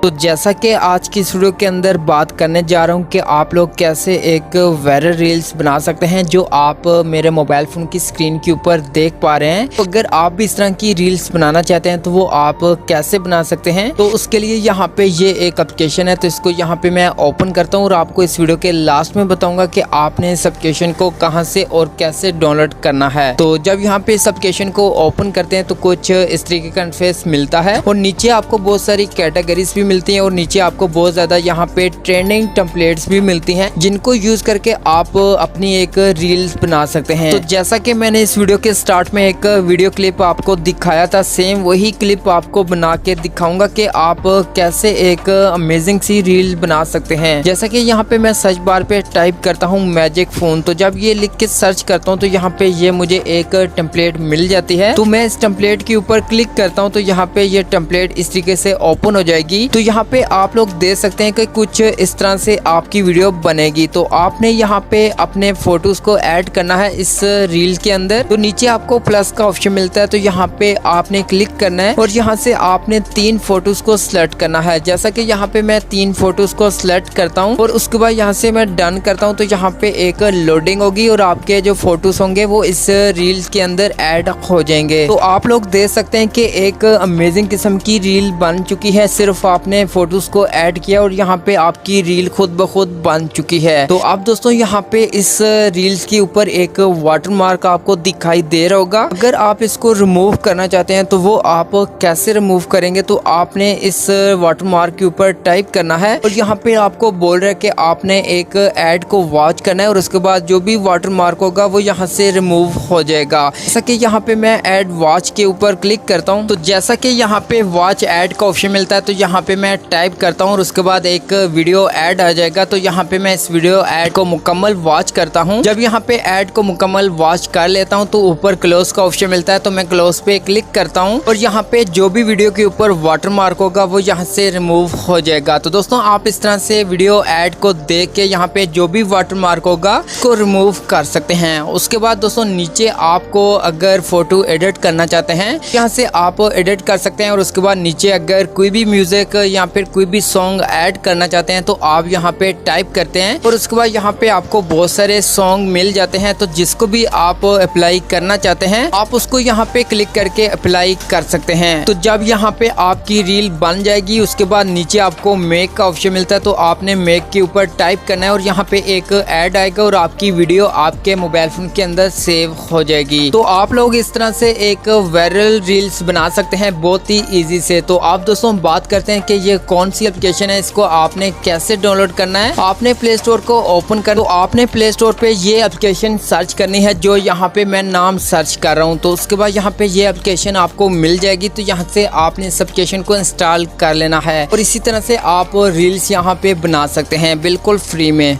तो जैसा कि आज की इस वीडियो के अंदर बात करने जा रहा हूं कि आप लोग कैसे एक वायरल रील्स बना सकते हैं जो आप मेरे मोबाइल फ़ोन की स्क्रीन के ऊपर देख पा रहे हैं। तो अगर आप भी इस तरह की रील्स बनाना चाहते हैं तो वो आप कैसे बना सकते हैं, तो उसके लिए यहाँ पे ये एक एप्लीकेशन है। तो इसको यहाँ पे मैं ओपन करता हूँ और आपको इस वीडियो के लास्ट में बताऊंगा कि आपने इस एप्लीकेशन को कहाँ से और कैसे डाउनलोड करना है। तो जब यहाँ पे इस एप्लीकेशन को ओपन करते हैं तो कुछ इस तरीके का इंटरफेस मिलता है और नीचे आपको बहुत सारी कैटेगरीज भी मिलती हैं और नीचे आपको बहुत ज्यादा यहाँ पे ट्रेंडिंग टेम्पलेट्स भी मिलती हैं जिनको यूज करके आप अपनी एक रील्स बना सकते हैं। तो जैसा कि मैंने इस वीडियो के स्टार्ट में एक वीडियो क्लिप आपको दिखाया था, सेम वही क्लिप आपको बना के दिखाऊंगा कि आप कैसे एक अमेजिंग सी रील बना सकते हैं। जैसा कि यहाँ पे मैं सर्च बार पे टाइप करता हूँ मैजिक फोन, तो जब ये लिख के सर्च करता हूँ तो यहाँ पे ये मुझे एक टेम्पलेट मिल जाती है। तो मैं इस टेम्पलेट के ऊपर क्लिक करता हूँ तो यहाँ पे ये टेम्पलेट इस तरीके से ओपन हो जाएगी। तो यहाँ पे आप लोग देख सकते हैं कि कुछ इस तरह से आपकी वीडियो बनेगी। तो आपने यहाँ पे अपने फोटोज को ऐड करना है इस रील के अंदर। तो नीचे आपको प्लस का ऑप्शन मिलता है, तो यहाँ पे आपने क्लिक करना है और यहाँ से आपने 3 फोटोज को सिलेक्ट करना है। जैसा कि यहाँ पे मैं 3 फोटोज को सिलेक्ट करता हूँ और उसके बाद यहाँ से मैं डन करता हूँ। तो यहाँ पे एक लोडिंग होगी और आपके जो फोटोज होंगे वो इस रील के अंदर ऐड हो जाएंगे। तो आप लोग देख सकते हैं कि एक अमेजिंग किस्म की रील बन चुकी है। सिर्फ आपने फोटोज को ऐड किया और यहाँ पे आपकी रील खुद ब खुद बन चुकी है। तो अब दोस्तों यहाँ पे इस रील्स के ऊपर एक वाटरमार्क आपको दिखाई दे रहा होगा। अगर आप इसको रिमूव करना चाहते हैं तो वो आप कैसे रिमूव करेंगे, तो आपने इस वाटरमार्क के ऊपर टाइप करना है और यहाँ पे आपको बोल रहा है कि आपने एक ऐड को वॉच करना है और उसके बाद जो भी वाटरमार्क होगा वो यहाँ से रिमूव हो जाएगा। जैसा कि यहाँ पे मैं ऐड वॉच के ऊपर क्लिक करता हूँ, तो जैसा कि यहाँ पे वॉच ऐड का ऑप्शन मिलता है तो यहाँ पे मैं टाइप करता हूँ और उसके बाद एक वीडियो ऐड आ जाएगा। तो यहाँ पे मैं इस वीडियो ऐड को मुकम्मल वॉच करता हूँ। जब यहाँ पे ऐड को मुकम्मल वॉच कर लेता हूँ तो ऊपर क्लोज का ऑप्शन मिलता है, तो मैं क्लोज पे क्लिक करता हूँ और यहाँ पे जो भी वीडियो के ऊपर वाटरमार्क होगा वो यहाँ से रिमूव हो जाएगा। तो दोस्तों आप इस तरह से वीडियो ऐड को देख के यहाँ पे जो भी वाटरमार्क होगा उसको रिमूव कर सकते हैं। उसके बाद दोस्तों नीचे आपको अगर फोटो एडिट करना चाहते हैं यहाँ से आप एडिट कर सकते हैं और उसके बाद नीचे अगर कोई भी म्यूजिक या फिर कोई भी सॉन्ग ऐड करना चाहते हैं तो आप यहाँ पे टाइप करते हैं और उसके बाद यहाँ पे आपको बहुत सारे सॉन्ग मिल जाते हैं। तो जिसको भी आप अप्लाई करना चाहते हैं आप उसको यहाँ पे क्लिक करके अप्लाई कर सकते हैं। तो जब यहाँ पे आपकी रील बन जाएगी उसके बाद नीचे आपको मेक का ऑप्शन मिलता है, तो आपने मेक के ऊपर टाइप करना है और यहाँ पे एक ऐड आएगा और आपकी वीडियो आपके मोबाइल फोन के अंदर सेव हो जाएगी। तो आप लोग इस तरह से एक वायरल रील्स बना सकते हैं बहुत ही इजी से। तो आप दोस्तों बात करते हैं कि ये कौन सी एप्लीकेशन है, इसको आपने कैसे डाउनलोड करना है। आपने प्ले स्टोर को ओपन कर, तो आपने प्ले स्टोर पे ये एप्लीकेशन सर्च करनी है जो यहाँ पे मैं नाम सर्च कर रहा हूँ। तो उसके बाद यहाँ पे ये एप्लीकेशन आपको मिल जाएगी। तो यहाँ से आपने इस एप्लीकेशन को इंस्टॉल कर लेना है और इसी तरह से आप रील्स यहाँ पे बना सकते हैं बिल्कुल फ्री में।